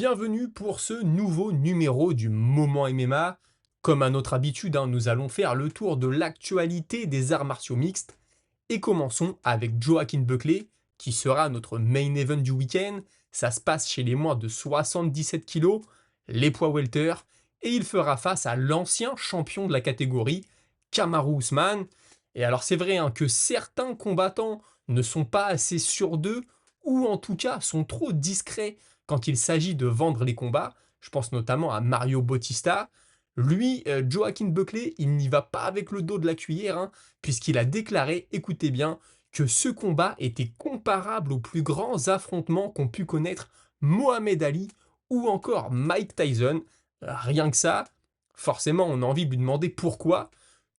Bienvenue pour ce nouveau numéro du Moment MMA. Comme à notre habitude, nous allons faire le tour de l'actualité des arts martiaux mixtes. Et commençons avec Joaquin Buckley, qui sera notre main event du week-end. Ça se passe chez les moins de 77 kilos, les poids welter, et il fera face à l'ancien champion de la catégorie, Kamaru Usman. Et alors c'est vrai que certains combattants ne sont pas assez sûrs d'eux, ou en tout cas sont trop discrets quand il s'agit de vendre les combats. Je pense notamment à Mario Bautista. Lui, Joaquin Buckley, il n'y va pas avec le dos de la cuillère, puisqu'il a déclaré, écoutez bien, que ce combat était comparable aux plus grands affrontements qu'ont pu connaître Mohamed Ali ou encore Mike Tyson. Rien que ça, forcément on a envie de lui demander pourquoi.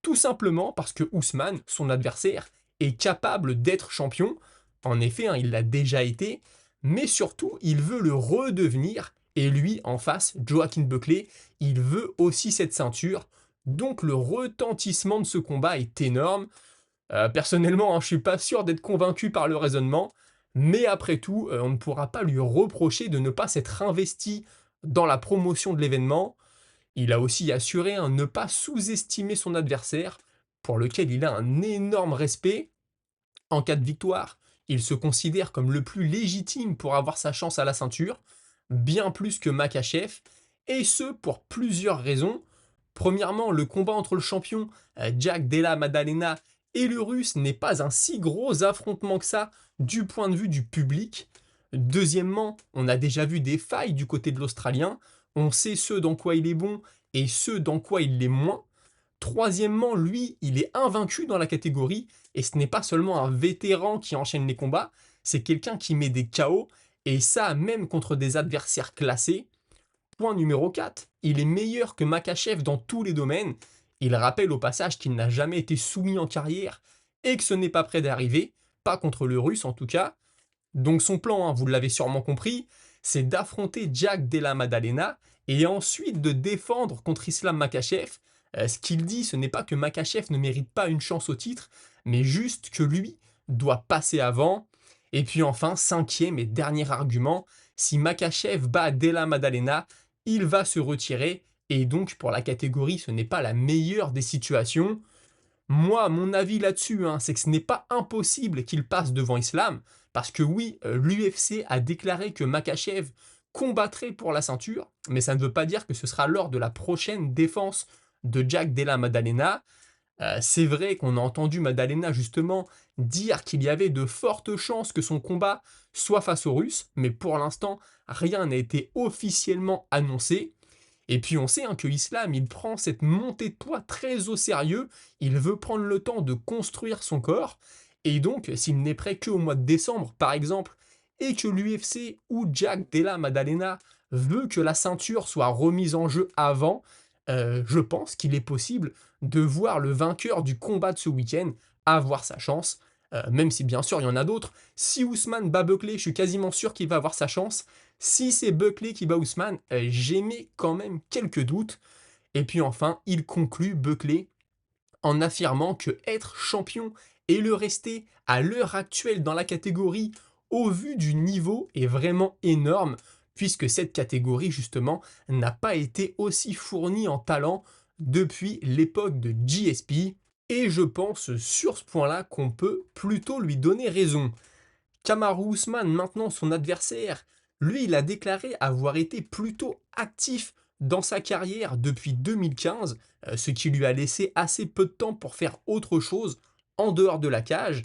Tout simplement parce que Ousmane, son adversaire, est capable d'être champion. En effet, il l'a déjà été, mais surtout il veut le redevenir. Et lui, en face, Joaquin Buckley, il veut aussi cette ceinture. Donc le retentissement de ce combat est énorme. Personnellement, je suis pas sûr d'être convaincu par le raisonnement, mais après tout, on ne pourra pas lui reprocher de ne pas s'être investi dans la promotion de l'événement. Il a aussi assuré ne pas sous-estimer son adversaire, pour lequel il a un énorme respect. En cas de victoire, il se considère comme le plus légitime pour avoir sa chance à la ceinture, bien plus que Makhachev, et ce pour plusieurs raisons. Premièrement, le combat entre le champion Jack Della Maddalena et le russe n'est pas un si gros affrontement que ça du point de vue du public. Deuxièmement, on a déjà vu des failles du côté de l'Australien, on sait ce dans quoi il est bon et ce dans quoi il l'est moins. Troisièmement, lui, il est invaincu dans la catégorie, et ce n'est pas seulement un vétéran qui enchaîne les combats, c'est quelqu'un qui met des KO, et ça même contre des adversaires classés. Point numéro 4, il est meilleur que Makhachev dans tous les domaines. Il rappelle au passage qu'il n'a jamais été soumis en carrière, et que ce n'est pas près d'arriver, pas contre le russe en tout cas. Donc son plan, vous l'avez sûrement compris, c'est d'affronter Jack Della Maddalena, et ensuite de défendre contre Islam Makhachev. Ce qu'il dit, ce n'est pas que Makhachev ne mérite pas une chance au titre, mais juste que lui doit passer avant. Et puis enfin, cinquième et dernier argument, si Makhachev bat Della Maddalena, il va se retirer, et donc pour la catégorie, ce n'est pas la meilleure des situations. Moi, mon avis là-dessus, c'est que ce n'est pas impossible qu'il passe devant Islam, parce que oui, l'UFC a déclaré que Makhachev combattrait pour la ceinture, mais ça ne veut pas dire que ce sera lors de la prochaine défense de Jack Della Maddalena. C'est vrai qu'on a entendu Maddalena justement dire qu'il y avait de fortes chances que son combat soit face aux Russes, mais pour l'instant, rien n'a été officiellement annoncé. Et puis on sait que Islam, il prend cette montée de poids très au sérieux, il veut prendre le temps de construire son corps, et donc s'il n'est prêt qu'au mois de décembre par exemple, et que l'UFC ou Jack Della Maddalena veut que la ceinture soit remise en jeu avant, je pense qu'il est possible de voir le vainqueur du combat de ce week-end avoir sa chance, même si bien sûr il y en a d'autres. Si Ousmane bat Buckley, je suis quasiment sûr qu'il va avoir sa chance. Si c'est Buckley qui bat Ousmane, j'émets quand même quelques doutes. Et puis enfin, il conclut Buckley en affirmant que être champion et le rester à l'heure actuelle dans la catégorie au vu du niveau est vraiment énorme, puisque cette catégorie justement n'a pas été aussi fournie en talent depuis l'époque de GSP, et je pense sur ce point-là qu'on peut plutôt lui donner raison. Kamaru Usman, maintenant son adversaire, lui, il a déclaré avoir été plutôt actif dans sa carrière depuis 2015, ce qui lui a laissé assez peu de temps pour faire autre chose en dehors de la cage.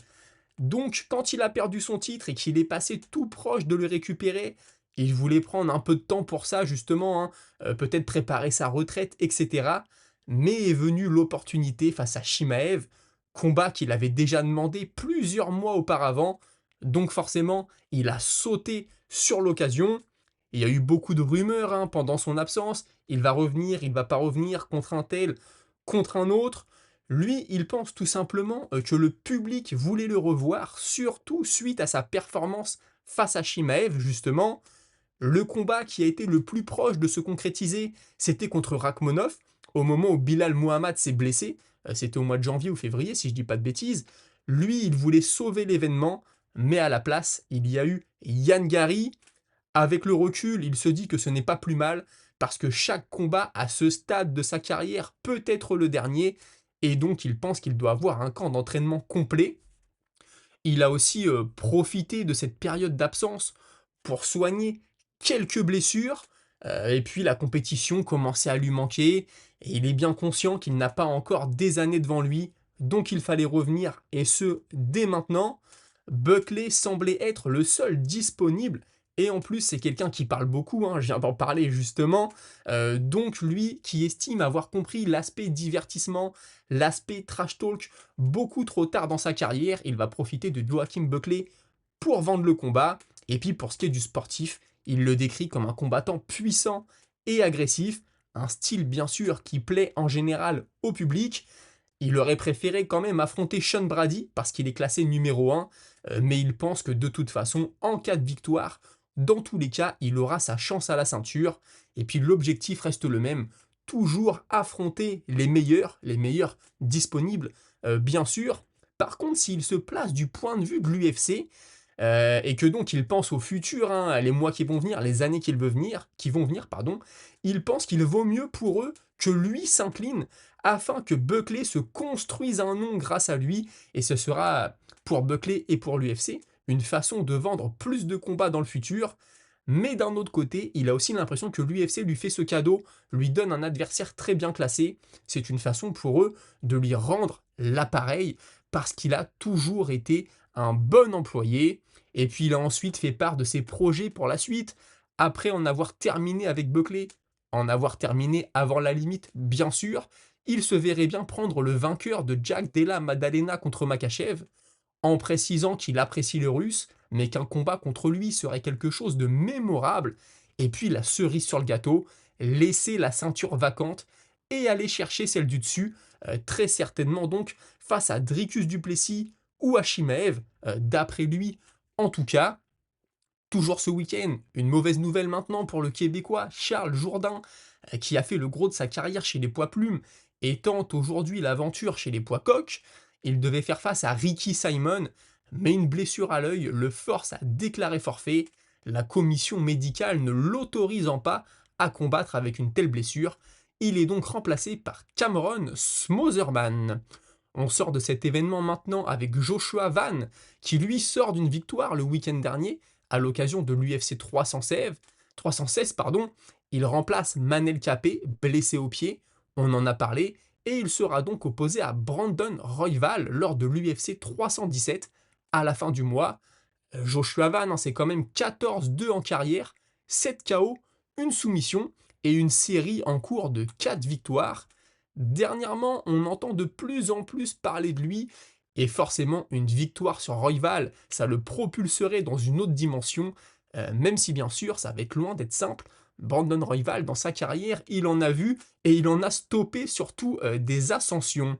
Donc, quand il a perdu son titre et qu'il est passé tout proche de le récupérer, il voulait prendre un peu de temps pour ça, justement, peut-être préparer sa retraite, etc. Mais est venue l'opportunité face à Shimaev, combat qu'il avait déjà demandé plusieurs mois auparavant. Donc forcément, il a sauté sur l'occasion. Il y a eu beaucoup de rumeurs pendant son absence. Il va revenir, il va pas revenir contre un tel, contre un autre. Lui, il pense tout simplement que le public voulait le revoir, surtout suite à sa performance face à Shimaev, justement. Le combat qui a été le plus proche de se concrétiser, c'était contre Rakhmonov, au moment où Bilal Mohamed s'est blessé. C'était au mois de janvier ou février, si je dis pas de bêtises. Lui, il voulait sauver l'événement, mais à la place, il y a eu Yann Gary. Avec le recul, il se dit que ce n'est pas plus mal, parce que chaque combat à ce stade de sa carrière peut être le dernier, et donc il pense qu'il doit avoir un camp d'entraînement complet. Il a aussi profité de cette période d'absence pour soigner quelques blessures, et puis la compétition commençait à lui manquer, et il est bien conscient qu'il n'a pas encore des années devant lui, donc il fallait revenir, et ce, dès maintenant. Buckley semblait être le seul disponible, et en plus c'est quelqu'un qui parle beaucoup, hein, je viens d'en parler justement, donc lui qui estime avoir compris l'aspect divertissement, l'aspect trash talk, beaucoup trop tard dans sa carrière, il va profiter de Joaquin Buckley pour vendre le combat. Et puis pour ce qui est du sportif, il le décrit comme un combattant puissant et agressif, un style bien sûr qui plaît en général au public. Il aurait préféré quand même affronter Sean Brady parce qu'il est classé numéro 1, mais il pense que de toute façon, en cas de victoire, dans tous les cas, il aura sa chance à la ceinture. Et puis l'objectif reste le même, toujours affronter les meilleurs disponibles, bien sûr. Par contre, s'il se place du point de vue de l'UFC, et que donc il pense au futur, hein, les mois qui vont venir, les années qui vont venir, pardon, il pense qu'il vaut mieux pour eux que lui s'incline afin que Buckley se construise un nom grâce à lui, et ce sera pour Buckley et pour l'UFC une façon de vendre plus de combats dans le futur. Mais d'un autre côté, il a aussi l'impression que l'UFC lui fait ce cadeau, lui donne un adversaire très bien classé. C'est une façon pour eux de lui rendre l'appareil parce qu'il a toujours été un bon employé. Et puis il a ensuite fait part de ses projets pour la suite, après en avoir terminé avec Buckley, en avoir terminé avant la limite, bien sûr. Il se verrait bien prendre le vainqueur de Jack Della Maddalena contre Makhachev, en précisant qu'il apprécie le russe, mais qu'un combat contre lui serait quelque chose de mémorable. Et puis la cerise sur le gâteau, laisser la ceinture vacante et aller chercher celle du dessus, très certainement donc face à Dricus du Plessis ou à Chimaev, d'après lui en tout cas. Toujours ce week-end, une mauvaise nouvelle maintenant pour le Québécois Charles Jourdain, qui a fait le gros de sa carrière chez les poids plumes et tente aujourd'hui l'aventure chez les poids coqs. Il devait faire face à Ricky Simon, mais une blessure à l'œil le force à déclarer forfait, la commission médicale ne l'autorisant pas à combattre avec une telle blessure. Il est donc remplacé par Cameron Smotherman. On sort de cet événement maintenant avec Joshua Van, qui lui sort d'une victoire le week-end dernier à l'occasion de l'UFC 316, pardon. Il remplace Manel Capé, blessé au pied, on en a parlé, et il sera donc opposé à Brandon Royval lors de l'UFC 317 à la fin du mois. Joshua Van, hein, c'est quand même 14-2 en carrière, 7 KO, une soumission et une série en cours de 4 victoires. Dernièrement, on entend de plus en plus parler de lui, et forcément une victoire sur Royval, ça le propulserait dans une autre dimension, même si bien sûr ça va être loin d'être simple. Brandon Royval, dans sa carrière, il en a vu et il en a stoppé surtout des ascensions.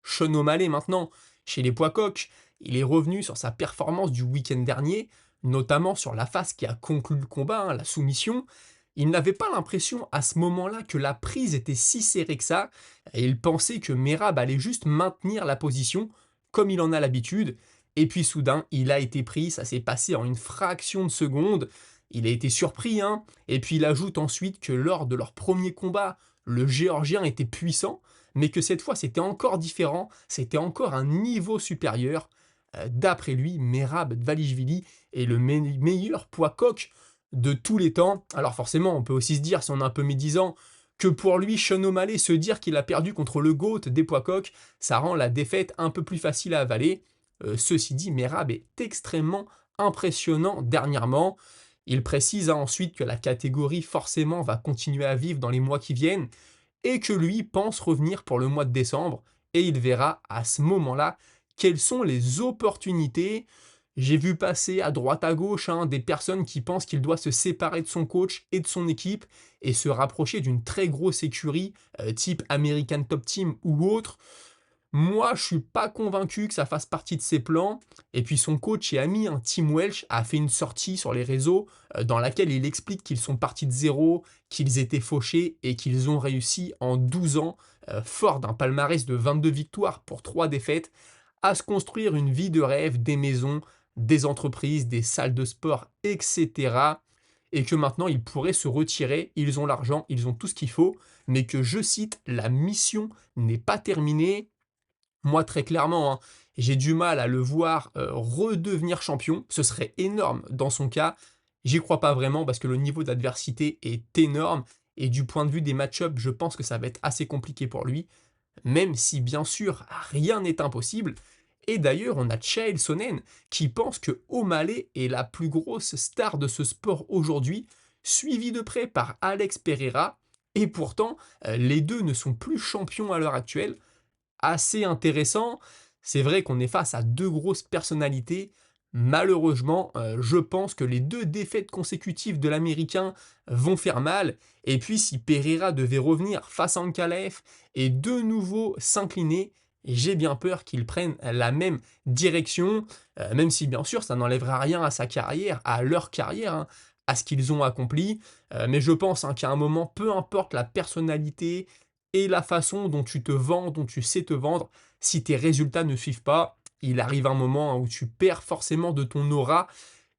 Sean O'Malley maintenant, chez les poids coqs, il est revenu sur sa performance du week-end dernier, notamment sur la phase qui a conclu le combat, hein, la soumission. Il n'avait pas l'impression à ce moment-là que la prise était si serrée que ça, et il pensait que Merab allait juste maintenir la position, comme il en a l'habitude, et puis soudain, il a été pris, ça s'est passé en une fraction de seconde, il a été surpris, hein, et puis il ajoute ensuite que lors de leur premier combat, le Géorgien était puissant, mais que cette fois c'était encore différent, c'était encore un niveau supérieur. D'après lui, Merab Dvalishvili est le meilleur poids coq de tous les temps. Alors forcément, on peut aussi se dire, si on est un peu médisant, que pour lui, Sean O'Malley, se dire qu'il a perdu contre le GOAT des poids coqs, ça rend la défaite un peu plus facile à avaler. Ceci dit, Merab est extrêmement impressionnant dernièrement. Il précise ensuite que la catégorie forcément va continuer à vivre dans les mois qui viennent, et que lui pense revenir pour le mois de décembre, et il verra à ce moment-là quelles sont les opportunités. J'ai vu passer à droite à gauche, hein, des personnes qui pensent qu'il doit se séparer de son coach et de son équipe et se rapprocher d'une très grosse écurie type American Top Team ou autre. Moi, je suis pas convaincu que ça fasse partie de ses plans. Et puis son coach et ami, hein, Tim Welch, a fait une sortie sur les réseaux dans laquelle il explique qu'ils sont partis de zéro, qu'ils étaient fauchés et qu'ils ont réussi en 12 ans, fort d'un palmarès de 22 victoires pour 3 défaites, à se construire une vie de rêve, des maisons, des entreprises, des salles de sport, etc. et que maintenant ils pourraient se retirer, ils ont l'argent, ils ont tout ce qu'il faut, mais que, je cite, «la mission n'est pas terminée». Moi, très clairement, hein, j'ai du mal à le voir redevenir champion. Ce serait énorme dans son cas. J'y crois pas vraiment parce que le niveau d'adversité est énorme et du point de vue des match-ups, je pense que ça va être assez compliqué pour lui, même si bien sûr rien n'est impossible. Et d'ailleurs, on a Chael Sonnen qui pense que O'Malley est la plus grosse star de ce sport aujourd'hui, suivi de près par Alex Pereira. Et pourtant, les deux ne sont plus champions à l'heure actuelle. Assez intéressant. C'est vrai qu'on est face à deux grosses personnalités. Malheureusement, je pense que les deux défaites consécutives de l'Américain vont faire mal. Et puis si Pereira devait revenir face à Ankalaev et de nouveau s'incliner, j'ai bien peur qu'il prenne la même direction, même si bien sûr ça n'enlèvera rien à sa carrière, à leur carrière, hein, à ce qu'ils ont accompli. Mais je pense, hein, qu'à un moment, peu importe la personnalité, et la façon dont tu te vends, dont tu sais te vendre, si tes résultats ne suivent pas, il arrive un moment, hein, où tu perds forcément de ton aura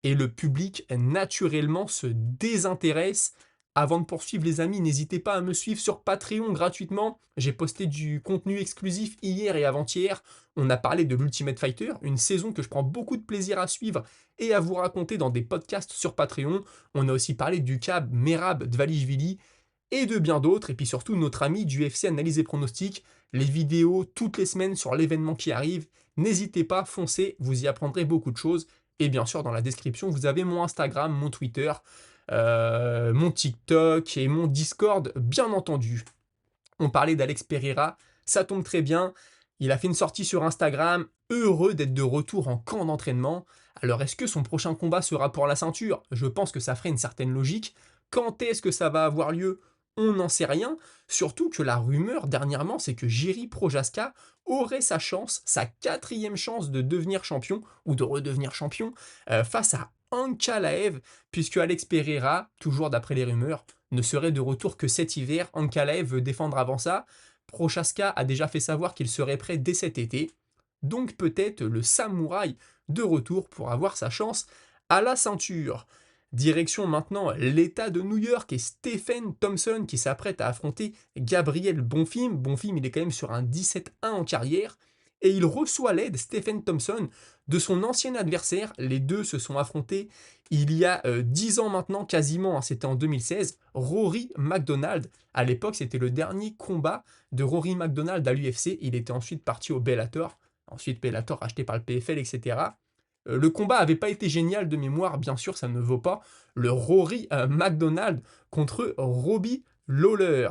et le public naturellement se désintéresse. Avant de poursuivre les amis, n'hésitez pas à me suivre sur Patreon gratuitement. J'ai posté du contenu exclusif hier et avant-hier. On a parlé de l'Ultimate Fighter, une saison que je prends beaucoup de plaisir à suivre et à vous raconter dans des podcasts sur Patreon. On a aussi parlé du Kab Merab Dvalishvili et de bien d'autres, et puis surtout notre ami du UFC Analyse et Pronostic, les vidéos toutes les semaines sur l'événement qui arrive. N'hésitez pas, foncez, vous y apprendrez beaucoup de choses. Et bien sûr, dans la description, vous avez mon Instagram, mon Twitter, mon TikTok et mon Discord, bien entendu. On parlait d'Alex Pereira, ça tombe très bien. Il a fait une sortie sur Instagram, heureux d'être de retour en camp d'entraînement. Alors est-ce que son prochain combat sera pour la ceinture? Je pense que ça ferait une certaine logique. Quand est-ce que ça va avoir lieu? On n'en sait rien. Surtout que la rumeur dernièrement, c'est que Jiří Procházka aurait sa chance, sa quatrième chance de devenir champion, ou de redevenir champion, face à Ankalaev, puisque Alex Pereira, toujours d'après les rumeurs, ne serait de retour que cet hiver. Ankalaev veut défendre avant ça. Prochaska a déjà fait savoir qu'il serait prêt dès cet été. Donc peut-être le samouraï de retour pour avoir sa chance à la ceinture. Direction maintenant l'État de New York et Stephen Thompson qui s'apprête à affronter Gabriel Bonfim. Bonfim, il est quand même sur un 17-1 en carrière. Et il reçoit l'aide, Stephen Thompson, de son ancien adversaire. Les deux se sont affrontés il y a 10 ans maintenant, quasiment, hein, c'était en 2016, Rory McDonald. À l'époque, c'était le dernier combat de Rory McDonald à l'UFC. Il était ensuite parti au Bellator. Ensuite, Bellator acheté par le PFL, etc. Le combat n'avait pas été génial de mémoire, bien sûr, ça ne vaut pas le Rory McDonald contre Robbie Lawler.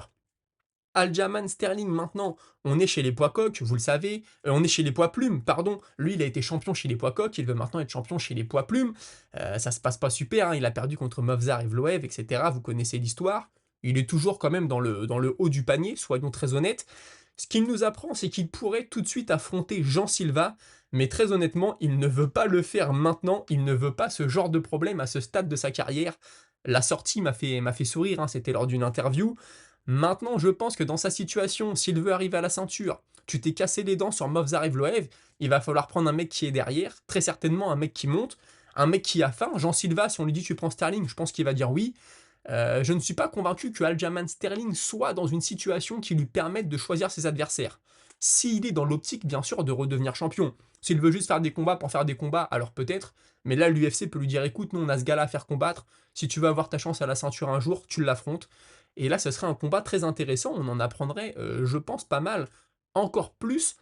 Aljamain Sterling maintenant, on est chez les poids coqs, vous le savez, on est chez les poids plumes, pardon. Lui, il a été champion chez les poids coqs, il veut maintenant être champion chez les poids plumes. Ça se passe pas super, hein, il a perdu contre Movsar Evloev, etc. Vous connaissez l'histoire. Il est toujours quand même dans le haut du panier, soyons très honnêtes. Ce qu'il nous apprend, c'est qu'il pourrait tout de suite affronter Jean Silva, mais très honnêtement, il ne veut pas le faire maintenant, il ne veut pas ce genre de problème à ce stade de sa carrière. La sortie m'a fait sourire, hein, c'était lors d'une interview. Maintenant, je pense que dans sa situation, s'il veut arriver à la ceinture, tu t'es cassé les dents sur Movsar Evloev, il va falloir prendre un mec qui est derrière, très certainement un mec qui monte, un mec qui a faim. Jean Silva, si on lui dit tu prends Sterling, je pense qu'il va dire oui. Je ne suis pas convaincu que Aljamain Sterling soit dans une situation qui lui permette de choisir ses adversaires. S'il est dans l'optique, bien sûr, de redevenir champion. S'il veut juste faire des combats pour faire des combats, alors peut-être. Mais là, l'UFC peut lui dire écoute, nous, on a ce gars-là à faire combattre. Si tu veux avoir ta chance à la ceinture un jour, tu l'affrontes. Et là, ce serait un combat très intéressant. On en apprendrait, je pense, pas mal. Encore plus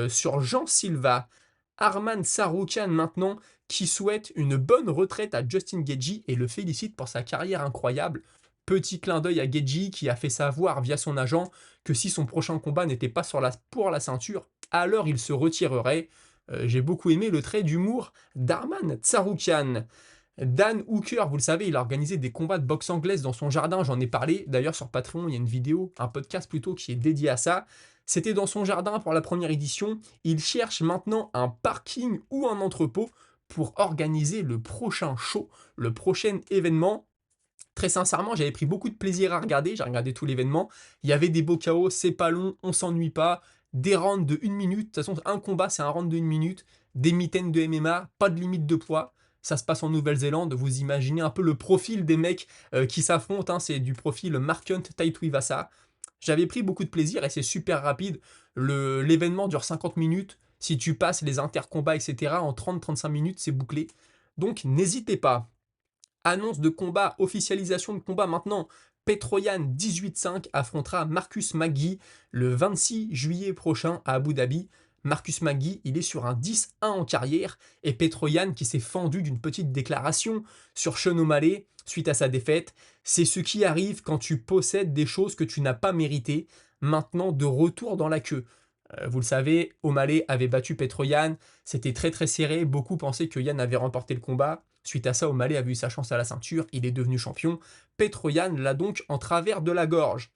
sur Jean Silva. Arman Tsarukyan maintenant, qui souhaite une bonne retraite à Justin Gaethje et le félicite pour sa carrière incroyable. Petit clin d'œil à Gaethje qui a fait savoir via son agent que si son prochain combat n'était pas pour la ceinture, alors il se retirerait. J'ai beaucoup aimé le trait d'humour d'Arman Tsarukyan. Dan Hooker, vous le savez, il a organisé des combats de boxe anglaise dans son jardin, j'en ai parlé. D'ailleurs, sur Patreon, il y a une vidéo, un podcast plutôt, qui est dédié à ça. C'était dans son jardin pour la première édition. Il cherche maintenant un parking ou un entrepôt pour organiser le prochain show, le prochain événement. Très sincèrement, j'avais pris beaucoup de plaisir à regarder. J'ai regardé tout l'événement. Il y avait des beaux chaos, c'est pas long, on s'ennuie pas. Des rounds de 1 minute. De toute façon, un combat, c'est un round de 1 minute. Des mitaines de MMA, pas de limite de poids. Ça se passe en Nouvelle-Zélande. Vous imaginez un peu le profil des mecs qui s'affrontent, hein. C'est du profil Mark Hunt, Tai Tuivasa. J'avais pris beaucoup de plaisir et c'est super rapide. L'événement dure 50 minutes. Si tu passes les intercombats, etc., en 30-35 minutes, c'est bouclé. Donc n'hésitez pas. Annonce de combat, officialisation de combat maintenant. Petroyan 18-5 affrontera Marcus Magui le 26 juillet prochain à Abu Dhabi. Marcus Magui, il est sur un 10-1 en carrière et Petroyan qui s'est fendu d'une petite déclaration sur Sean O'Malley suite à sa défaite. C'est ce qui arrive quand tu possèdes des choses que tu n'as pas méritées. Maintenant de retour dans la queue. Vous le savez, O'Malley avait battu Petroyan, c'était très très serré, beaucoup pensaient que Yann avait remporté le combat. Suite à ça, O'Malley a vu sa chance à la ceinture, il est devenu champion. Petroyan l'a donc en travers de la gorge.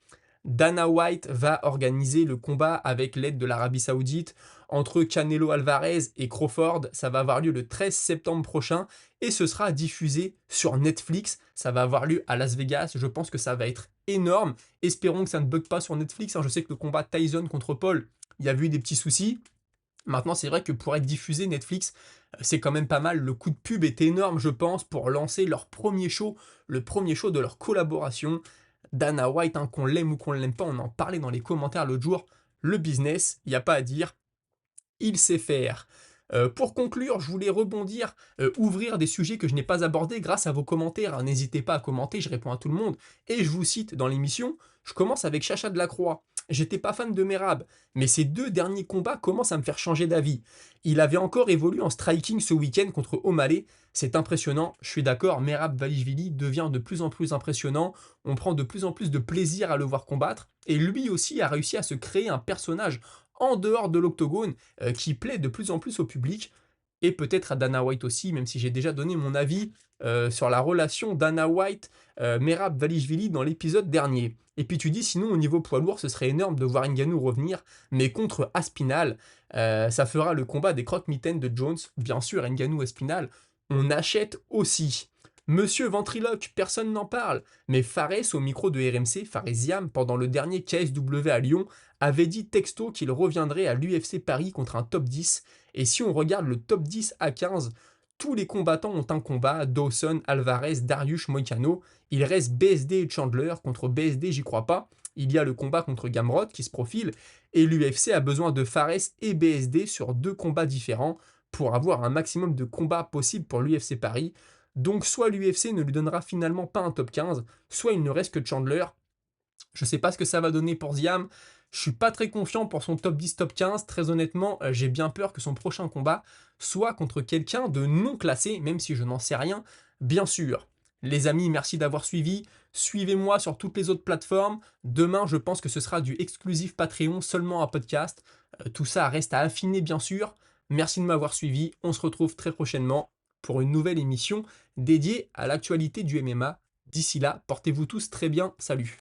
Dana White va organiser le combat avec l'aide de l'Arabie Saoudite entre Canelo Alvarez et Crawford. Ça va avoir lieu le 13 septembre prochain et ce sera diffusé sur Netflix. Ça va avoir lieu à Las Vegas. Je pense que ça va être énorme. Espérons que ça ne bug pas sur Netflix, hein. Je sais que le combat Tyson contre Paul, il y a eu des petits soucis. Maintenant, c'est vrai que pour être diffusé, Netflix, c'est quand même pas mal. Le coup de pub est énorme, je pense, pour lancer leur premier show, le premier show de leur collaboration. Dana White, hein, qu'on l'aime ou qu'on ne l'aime pas, on en parlait dans les commentaires l'autre jour. Le business, il n'y a pas à dire, il sait faire. Pour conclure, je voulais rebondir, ouvrir des sujets que je n'ai pas abordés grâce à vos commentaires, hein. N'hésitez pas à commenter, je réponds à tout le monde. Et je vous cite dans l'émission, je commence avec Chacha Delacroix. J'étais pas fan de Merab, mais ces 2 derniers combats commencent à me faire changer d'avis. Il avait encore évolué en striking ce week-end contre O'Malley. C'est impressionnant, je suis d'accord, Merab Dvalishvili devient de plus en plus impressionnant. On prend de plus en plus de plaisir à le voir combattre. Et lui aussi a réussi à se créer un personnage en dehors de l'octogone qui plaît de plus en plus au public et peut-être à Dana White aussi, même si j'ai déjà donné mon avis sur la relation Dana White Merab Dvalishvili dans l'épisode dernier. Et puis tu dis sinon au niveau poids lourd ce serait énorme de voir Ngannou revenir, mais contre Aspinal, ça fera le combat des croque-mitaines de Jones. Bien sûr, Ngannou Aspinal, on achète aussi. Monsieur Ventriloque, personne n'en parle, mais Fares au micro de RMC, Faresiam, pendant le dernier KSW à Lyon, avait dit texto qu'il reviendrait à l'UFC Paris contre un top 10. Et si on regarde le top 10 à 15, tous les combattants ont un combat, Dawson, Alvarez, Dariush, Moicano. Il reste BSD et Chandler. Contre BSD, j'y crois pas. Il y a le combat contre Gamrot qui se profile. Et l'UFC a besoin de Fares et BSD sur 2 combats différents pour avoir un maximum de combats possible pour l'UFC Paris. Donc soit l'UFC ne lui donnera finalement pas un top 15, soit il ne reste que Chandler. Je sais pas ce que ça va donner pour Ziam. Je suis pas très confiant pour son top 10, top 15. Très honnêtement, j'ai bien peur que son prochain combat soit contre quelqu'un de non classé, même si je n'en sais rien, bien sûr. Les amis, merci d'avoir suivi. Suivez-moi sur toutes les autres plateformes. Demain, je pense que ce sera du exclusif Patreon seulement à podcast. Tout ça reste à affiner, bien sûr. Merci de m'avoir suivi. On se retrouve très prochainement pour une nouvelle émission dédiée à l'actualité du MMA. D'ici là, portez-vous tous très bien. Salut.